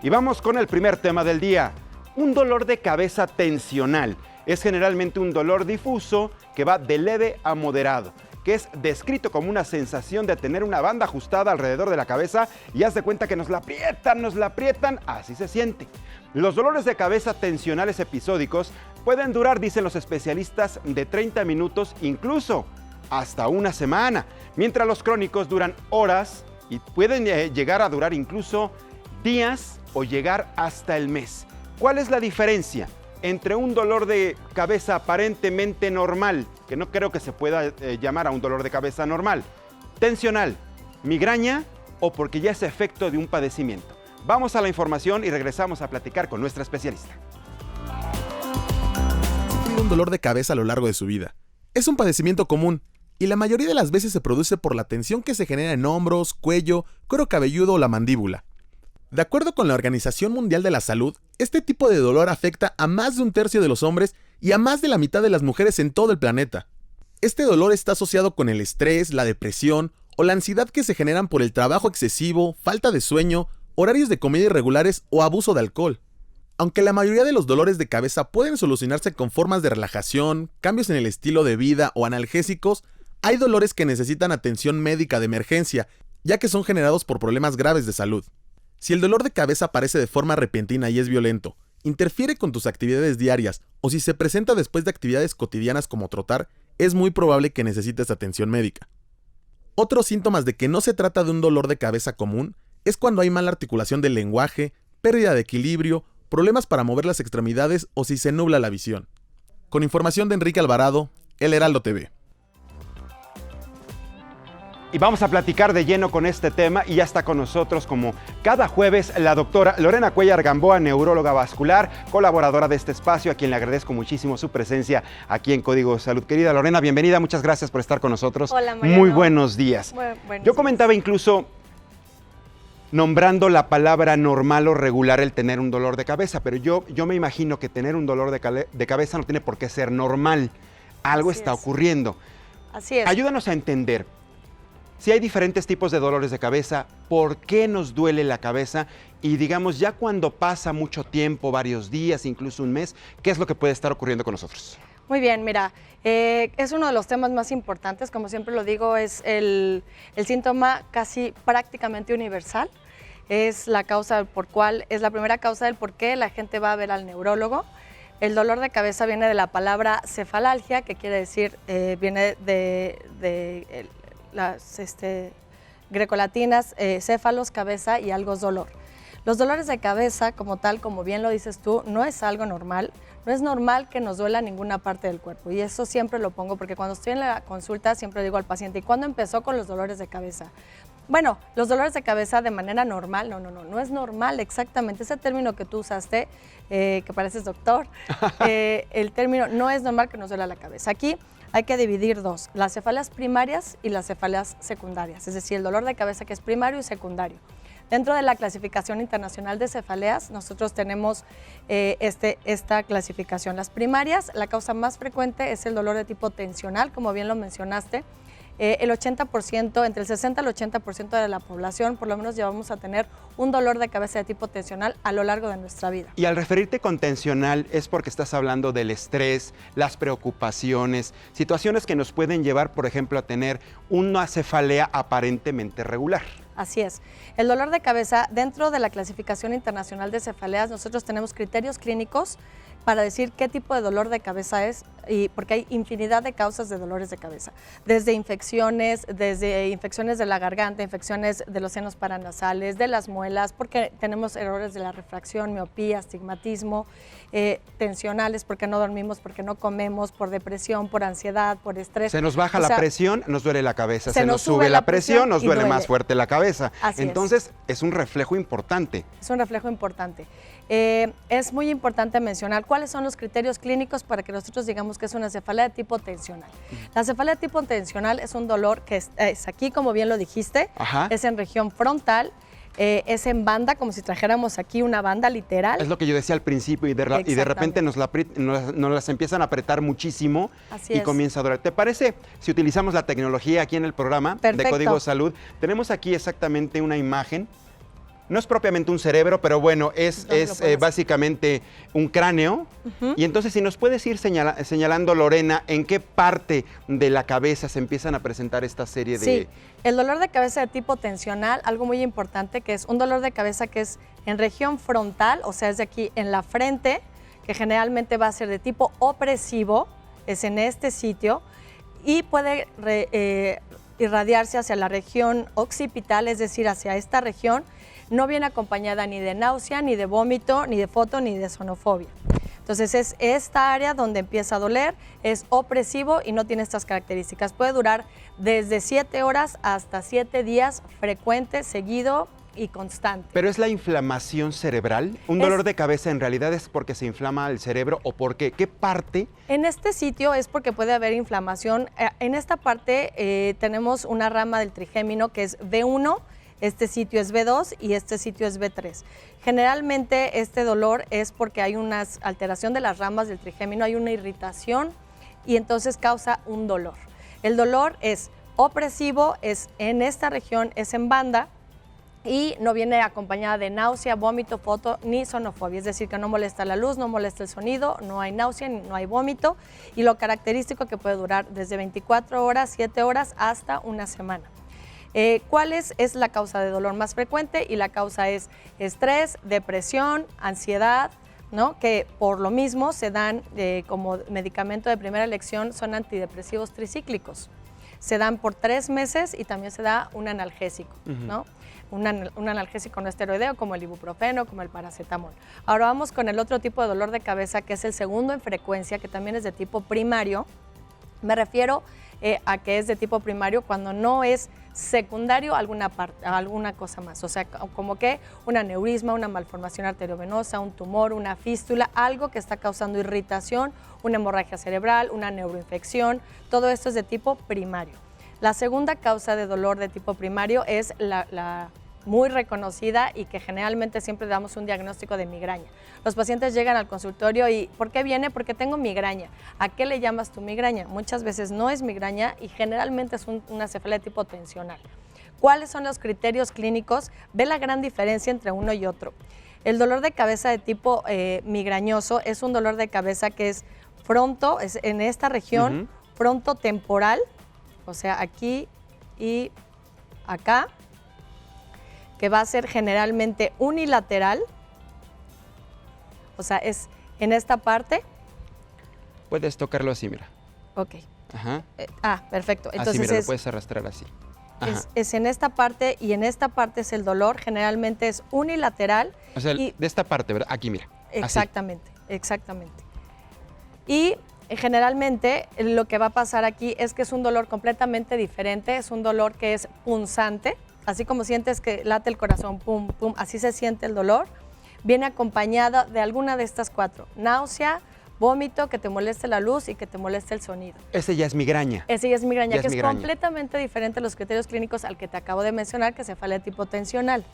Y vamos con el primer tema del día. Un dolor de cabeza tensional. Es generalmente un dolor difuso que va de leve a moderado, que es descrito como una sensación de tener una banda ajustada alrededor de la cabeza y haz de cuenta que nos la aprietan, así se siente. Los dolores de cabeza tensionales episódicos pueden durar, dicen los especialistas, de 30 minutos, incluso hasta una semana, mientras los crónicos duran horas y pueden llegar a durar incluso días o llegar hasta el mes. ¿Cuál es la diferencia entre un dolor de cabeza aparentemente normal, que no creo que se pueda llamar a un dolor de cabeza normal, tensional, migraña o porque ya es efecto de un padecimiento? Vamos a la información y regresamos a platicar con nuestra especialista. Sufrir un dolor de cabeza a lo largo de su vida. Es un padecimiento común y la mayoría de las veces se produce por la tensión que se genera en hombros, cuello, cuero cabelludo o la mandíbula. De acuerdo con la Organización Mundial de la Salud, este tipo de dolor afecta a más de un tercio de los hombres y a más de la mitad de las mujeres en todo el planeta. Este dolor está asociado con el estrés, la depresión o la ansiedad que se generan por el trabajo excesivo, falta de sueño, horarios de comida irregulares o abuso de alcohol. Aunque la mayoría de los dolores de cabeza pueden solucionarse con formas de relajación, cambios en el estilo de vida o analgésicos, hay dolores que necesitan atención médica de emergencia, ya que son generados por problemas graves de salud. Si el dolor de cabeza aparece de forma repentina y es violento, interfiere con tus actividades diarias o si se presenta después de actividades cotidianas como trotar, es muy probable que necesites atención médica. Otros síntomas de que no se trata de un dolor de cabeza común es cuando hay mala articulación del lenguaje, pérdida de equilibrio, problemas para mover las extremidades o si se nubla la visión. Con información de Enrique Alvarado, El Heraldo TV. Y vamos a platicar de lleno con este tema y ya está con nosotros como cada jueves la doctora Lorena Cuellar Gamboa, neuróloga vascular, colaboradora de este espacio, a quien le agradezco muchísimo su presencia aquí en Código Salud. Querida Lorena, bienvenida, muchas gracias por estar con nosotros. Hola, Mariano. Muy buenos días. Yo comentaba incluso nombrando la palabra normal o regular el tener un dolor de cabeza, pero yo me imagino que tener un dolor de cabeza no tiene por qué ser normal. Algo está ocurriendo. Así es. Ayúdanos a entender. Si hay diferentes tipos de dolores de cabeza, ¿por qué nos duele la cabeza? Y digamos, ya cuando pasa mucho tiempo, varios días, incluso un mes, ¿qué es lo que puede estar ocurriendo con nosotros? Muy bien, mira, es uno de los temas más importantes, como siempre lo digo, es el síntoma casi prácticamente universal. Es la causa por cual, es la primera causa del por qué la gente va a ver al neurólogo. El dolor de cabeza viene de la palabra cefalalgia, que quiere decir, viene de las grecolatinas, céfalos, cabeza y algo es dolor. Los dolores de cabeza, como tal, como bien lo dices tú, no es algo normal. No es normal que nos duela ninguna parte del cuerpo y eso siempre lo pongo porque cuando estoy en la consulta siempre digo al paciente, ¿y cuándo empezó con los dolores de cabeza? Bueno, los dolores de cabeza de manera normal, no es normal exactamente. Ese término que tú usaste, que pareces doctor, el término no es normal que nos duela la cabeza. Aquí hay que dividir dos, las cefaleas primarias y las cefaleas secundarias, es decir, el dolor de cabeza que es primario y secundario. Dentro de la clasificación internacional de cefaleas, nosotros tenemos esta clasificación. Las primarias, la causa más frecuente es el dolor de tipo tensional, como bien lo mencionaste. El 80%, entre el 60 al 80% de la población, por lo menos llevamos a tener un dolor de cabeza de tipo tensional a lo largo de nuestra vida. Y al referirte con tensional es porque estás hablando del estrés, las preocupaciones, situaciones que nos pueden llevar, por ejemplo, a tener una cefalea aparentemente regular. Así es. El dolor de cabeza, dentro de la clasificación internacional de cefaleas, nosotros tenemos criterios clínicos para decir qué tipo de dolor de cabeza es, y porque hay infinidad de causas de dolores de cabeza, desde infecciones de la garganta, infecciones de los senos paranasales, de las muelas, porque tenemos errores de la refracción, miopía, astigmatismo, tensionales, porque no dormimos, porque no comemos, por depresión, por ansiedad, por estrés. Se nos baja la presión, nos duele la cabeza, se nos sube la presión, nos duele más fuerte la cabeza. Entonces, es un reflejo importante. Es un reflejo importante. Es muy importante mencionar cuáles son los criterios clínicos para que nosotros digamos que es una cefalea de tipo tensional. La cefalea de tipo tensional es un dolor que es aquí, como bien lo dijiste, es en región frontal, es en banda, como si trajéramos aquí una banda literal. Es lo que yo decía al principio y de repente nos las empiezan a apretar muchísimo y comienza a doler. ¿Te parece si utilizamos la tecnología aquí en el programa de Código Salud? Tenemos aquí exactamente una imagen No es propiamente un cerebro, pero bueno, es básicamente un cráneo. Y entonces, si nos puedes ir señalando, Lorena, ¿en qué parte de la cabeza se empiezan a presentar esta serie de...? Sí, el dolor de cabeza de tipo tensional, algo muy importante, que es un dolor de cabeza que es en región frontal, o sea, es de aquí en la frente, que generalmente va a ser de tipo opresivo, es en este sitio, y puede irradiarse hacia la región occipital, es decir, hacia esta región. No viene acompañada ni de náusea, ni de vómito, ni de foto, ni de sonofobia. Entonces es esta área donde empieza a doler, es opresivo y no tiene estas características. Puede durar desde 7 horas hasta 7 días, frecuente, seguido y constante. ¿Pero es la inflamación cerebral? ¿Un dolor de cabeza en realidad es porque se inflama el cerebro o por qué? ¿Qué parte? En este sitio es porque puede haber inflamación. En esta parte tenemos una rama del trigémino que es B1, este sitio es B2 y este sitio es B3. Generalmente este dolor es porque hay una alteración de las ramas del trigémino, hay una irritación y entonces causa un dolor. El dolor es opresivo, es en esta región, es en banda y no viene acompañada de náusea, vómito, foto ni sonofobia, es decir, que no molesta la luz, no molesta el sonido, no hay náusea, no hay vómito y lo característico que puede durar desde 24 horas, 7 horas hasta una semana. ¿Cuál es la causa de dolor más frecuente? Y la causa es estrés, depresión, ansiedad, ¿no? Que por lo mismo se dan como medicamento de primera elección, son antidepresivos tricíclicos. Se dan por 3 meses y también se da un analgésico, ¿no? Un analgésico no esteroideo como el ibuprofeno, como el paracetamol. Ahora vamos con el otro tipo de dolor de cabeza que es el segundo en frecuencia, que también es de tipo primario. Me refiero a que es de tipo primario cuando no es secundario a alguna cosa más, o sea, como que un aneurisma, una malformación arteriovenosa, un tumor, una fístula, algo que está causando irritación, una hemorragia cerebral, una neuroinfección, todo esto es de tipo primario. La segunda causa de dolor de tipo primario es la muy reconocida y que generalmente siempre damos un diagnóstico de migraña. Los pacientes llegan al consultorio y ¿por qué viene? Porque tengo migraña. ¿A qué le llamas tu migraña? Muchas veces no es migraña y generalmente es una cefalea de tipo tensional. ¿Cuáles son los criterios clínicos? Ve la gran diferencia entre uno y otro. El dolor de cabeza de tipo migrañoso es un dolor de cabeza que es es en esta región, frontotemporal, o sea, aquí y acá, que va a ser generalmente unilateral, o sea, es en esta parte. Puedes tocarlo así, mira. Ok. Ajá. Perfecto. Entonces así, mira, lo puedes arrastrar así. Es en esta parte y en esta parte es el dolor, generalmente es unilateral. O sea, de esta parte, ¿verdad? Aquí, mira. Exactamente, exactamente. Y generalmente lo que va a pasar aquí es que es un dolor completamente diferente, es un dolor que es punzante, así como sientes que late el corazón, pum, pum, así se siente el dolor. Viene acompañada de alguna de estas 4, náusea, vómito, que te moleste la luz y que te moleste el sonido. Ese ya es migraña. Ese ya es migraña, que es completamente diferente a los criterios clínicos al que te acabo de mencionar, que es cefalea tipo tensional.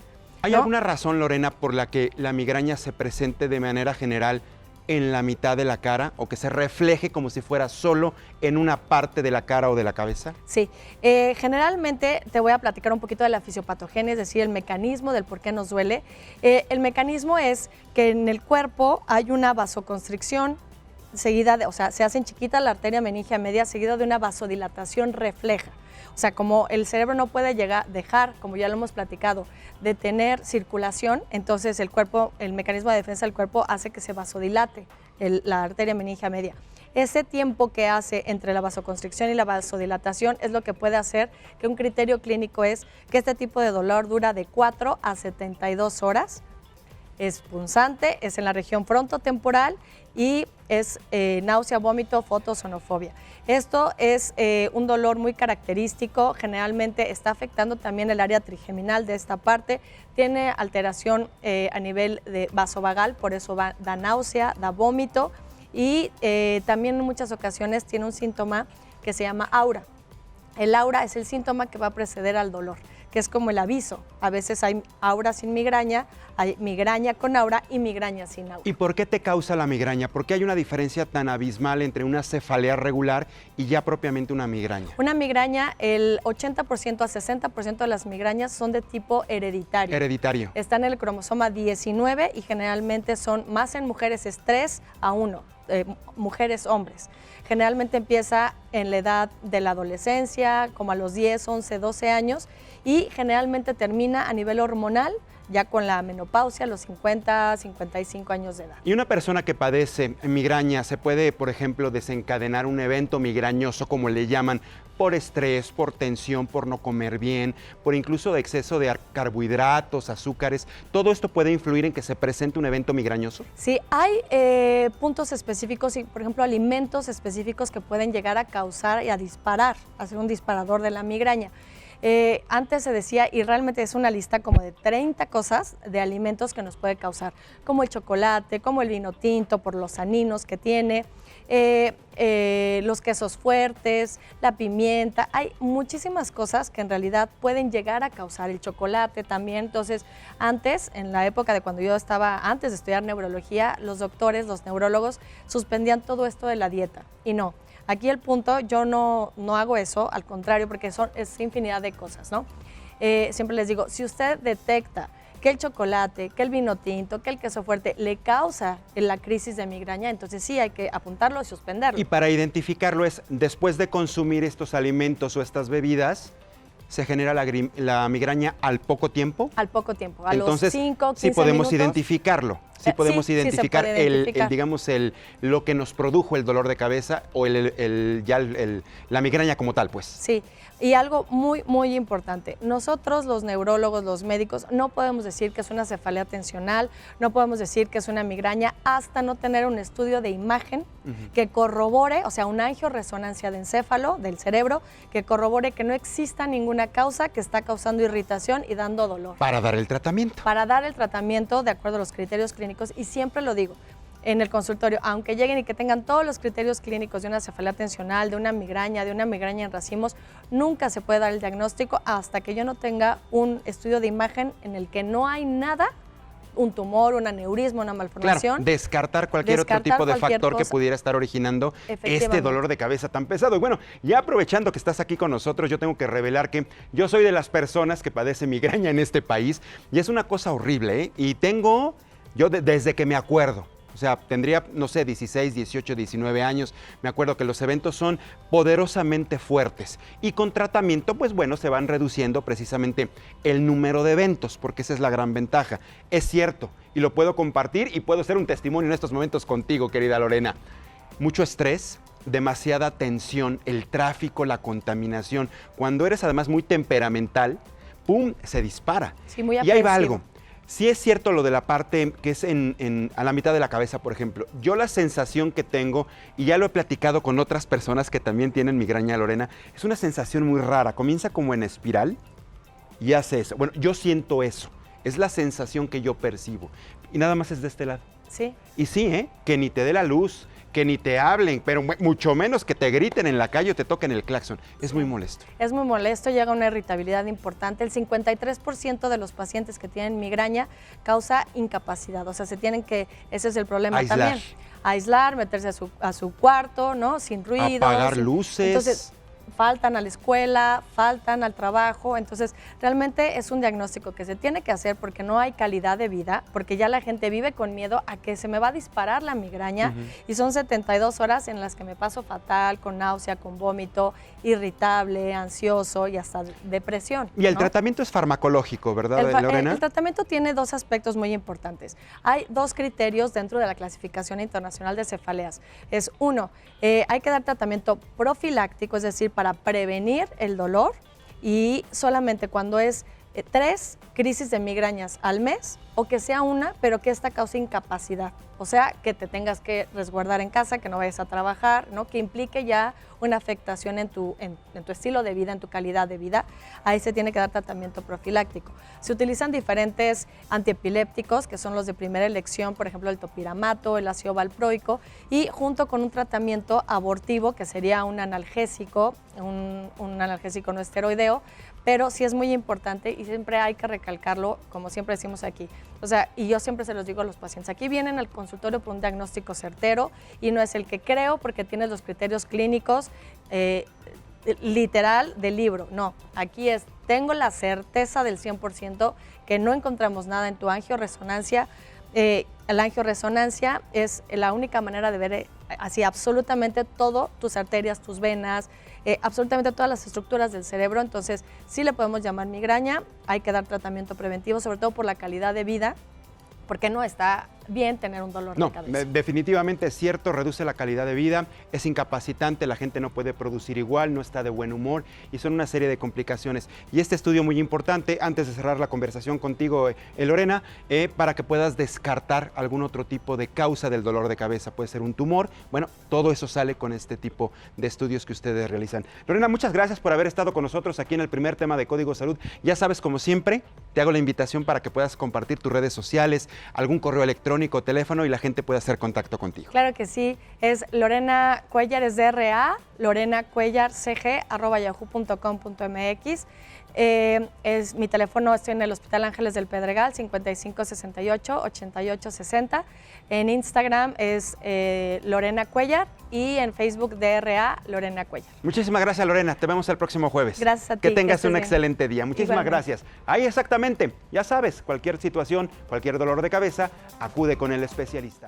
¿Hay alguna razón, Lorena, por la que la migraña se presente de manera general en la mitad de la cara o que se refleje como si fuera solo en una parte de la cara o de la cabeza? Sí, generalmente te voy a platicar un poquito de la fisiopatogenia, es decir, el mecanismo del por qué nos duele. El mecanismo es que en el cuerpo hay una vasoconstricción seguida o sea, se hacen chiquita la arteria meningia media seguida de una vasodilatación refleja. O sea, como el cerebro no puede dejar, como ya lo hemos platicado, de tener circulación, entonces el cuerpo, el mecanismo de defensa del cuerpo hace que se vasodilate la arteria meningia media. Ese tiempo que hace entre la vasoconstricción y la vasodilatación es lo que puede hacer que un criterio clínico es que este tipo de dolor dura de 4 a 72 horas, es punzante, es en la región frontotemporal y es náusea, vómito, foto-sonofobia. Esto es un dolor muy característico, generalmente está afectando también el área trigeminal de esta parte, tiene alteración a nivel de vasovagal, por eso da náusea, da vómito y también en muchas ocasiones tiene un síntoma que se llama aura. El aura es el síntoma que va a preceder al dolor, que es como el aviso. A veces hay aura sin migraña, Hay migraña con aura y migraña sin aura. ¿Y por qué te causa la migraña? ¿Por qué hay una diferencia tan abismal entre una cefalea regular y ya propiamente una migraña? Una migraña, el 80% a 60% de las migrañas son de tipo hereditario. Hereditario. Están en el cromosoma 19 y generalmente son más en mujeres, es 3-1, mujeres, hombres. Generalmente empieza en la edad de la adolescencia, como a los 10, 11, 12 años, y generalmente termina a nivel hormonal, ya con la menopausia, a los 50, 55 años de edad. ¿Y una persona que padece migraña se puede, por ejemplo, desencadenar un evento migrañoso, como le llaman, por estrés, por tensión, por no comer bien, por incluso de exceso de carbohidratos, azúcares? ¿Todo esto puede influir en que se presente un evento migrañoso? Sí, hay puntos específicos y, por ejemplo, alimentos específicos que pueden llegar a causar y a disparar, a ser un disparador de la migraña. Antes se decía, y realmente es una lista como de 30 cosas de alimentos que nos puede causar, como el chocolate, como el vino tinto, por los aninos que tiene, los quesos fuertes, la pimienta. Hay muchísimas cosas que en realidad pueden llegar a causar, el chocolate también. Entonces, antes, en la época de cuando yo estaba, antes de estudiar neurología, los doctores, los neurólogos, suspendían todo esto de la dieta, y no. Aquí el punto, yo no hago eso, al contrario, porque es infinidad de cosas, ¿no? Siempre les digo, si usted detecta que el chocolate, que el vino tinto, que el queso fuerte le causa la crisis de migraña, entonces sí hay que apuntarlo y suspenderlo. Y para identificarlo es, después de consumir estos alimentos o estas bebidas, ¿se genera la migraña al poco tiempo? Al poco tiempo, a Entonces, los 5, 15 sí podemos minutos. identificarlo. Sí podemos sí se identificar, puede identificar. lo que nos produjo el dolor de cabeza o la migraña como tal, pues. Sí, y algo muy, muy importante. Nosotros, los neurólogos, los médicos, no podemos decir que es una cefalea tensional, no podemos decir que es una migraña hasta no tener un estudio de imagen que corrobore, o sea, una angioresonancia de encéfalo, del cerebro, que corrobore que no exista ninguna causa que está causando irritación y dando dolor. Para dar el tratamiento. Para dar el tratamiento de acuerdo a los criterios clínicos, y siempre lo digo, en el consultorio, aunque lleguen y que tengan todos los criterios clínicos de una cefalea tensional, de una migraña en racimos, nunca se puede dar el diagnóstico hasta que yo no tenga un estudio de imagen en el que no hay nada, un tumor, un aneurisma, una malformación. Claro, descartar cualquier otro tipo de factor que pudiera estar originando este dolor de cabeza tan pesado. Y bueno, ya aprovechando que estás aquí con nosotros, yo tengo que revelar que yo soy de las personas que padece migraña en este país, y es una cosa horrible, ¿eh? Y tengo, desde que me acuerdo, o sea, tendría, no sé, 16, 18, 19 años. Me acuerdo que los eventos son poderosamente fuertes y con tratamiento, pues bueno, se van reduciendo precisamente el número de eventos, porque esa es la gran ventaja. Es cierto, y lo puedo compartir y puedo ser un testimonio en estos momentos contigo, querida Lorena. Mucho estrés, demasiada tensión, el tráfico, la contaminación. Cuando eres además muy temperamental, ¡pum!, se dispara. Sí, muy y ahí va aprensivo. algo. Sí es cierto lo de la parte que es a la mitad de la cabeza, por ejemplo. Yo la sensación que tengo, y ya lo he platicado con otras personas que también tienen migraña, Lorena, es una sensación muy rara. Comienza como en espiral y hace eso. Bueno, yo siento eso. Es la sensación que yo percibo. Y nada más es de este lado. Sí. Y sí, que ni te dé la luz, que ni te hablen, pero mucho menos que te griten en la calle o te toquen el claxon. Es muy molesto. Es muy molesto, llega una irritabilidad importante. El 53% de los pacientes que tienen migraña causa incapacidad, o sea, se tienen que, ese es el problema también. Aislar, meterse a su cuarto, ¿no? Sin ruido. Apagar luces. Entonces, faltan a la escuela, faltan al trabajo, entonces realmente es un diagnóstico que se tiene que hacer porque no hay calidad de vida, porque ya la gente vive con miedo a que se me va a disparar la migraña y son 72 horas en las que me paso fatal, con náusea, con vómito, irritable, ansioso y hasta depresión. Y el ¿no? tratamiento es farmacológico, ¿verdad, Lorena? El tratamiento tiene dos aspectos muy importantes. Hay dos criterios dentro de la clasificación internacional de cefaleas. Es uno, hay que dar tratamiento profiláctico, es decir, para prevenir el dolor, y solamente cuando es 3 crisis de migrañas al mes, o que sea una, pero que esta cause incapacidad. O sea, que te tengas que resguardar en casa, que no vayas a trabajar, ¿no? Que implique ya una afectación en tu estilo de vida, en tu calidad de vida. Ahí se tiene que dar tratamiento profiláctico. Se utilizan diferentes antiepilépticos, que son los de primera elección, por ejemplo, el topiramato, el ácido valproico, y junto con un tratamiento abortivo, que sería un analgésico, un analgésico no esteroideo, pero sí es muy importante y siempre hay que recalcarlo, como siempre decimos aquí, O sea, y yo siempre se los digo a los pacientes, aquí vienen al consultorio por un diagnóstico certero y no es el que creo porque tienes los criterios clínicos literal del libro. No, aquí es, tengo la certeza del 100% que no encontramos nada en tu angioresonancia. La angioresonancia es la única manera de ver así absolutamente todo, tus arterias, tus venas, absolutamente todas las estructuras del cerebro. Entonces, sí le podemos llamar migraña, hay que dar tratamiento preventivo, sobre todo por la calidad de vida, porque no está bien tener un dolor de cabeza. Definitivamente es cierto, reduce la calidad de vida, es incapacitante, la gente no puede producir igual, no está de buen humor y son una serie de complicaciones. Y este estudio muy importante, antes de cerrar la conversación contigo, Lorena, para que puedas descartar algún otro tipo de causa del dolor de cabeza, puede ser un tumor, bueno, todo eso sale con este tipo de estudios que ustedes realizan. Lorena, muchas gracias por haber estado con nosotros aquí en el primer tema de Código Salud. Ya sabes, como siempre, te hago la invitación para que puedas compartir tus redes sociales, algún correo electrónico, teléfono y la gente puede hacer contacto contigo. Claro que sí, es Lorena Cuellar, es DRA, lorenacuellarcg@yahoo.com.mx. Es mi teléfono, estoy en el Hospital Ángeles del Pedregal, 5568-8860. En Instagram es Lorena Cuellar y en Facebook DRA Lorena Cuellar. Muchísimas gracias, Lorena. Te vemos el próximo jueves. Gracias a ti. Que tengas un excelente día. Muchísimas gracias. Ahí exactamente, ya sabes, cualquier situación, cualquier dolor de cabeza, acude con el especialista.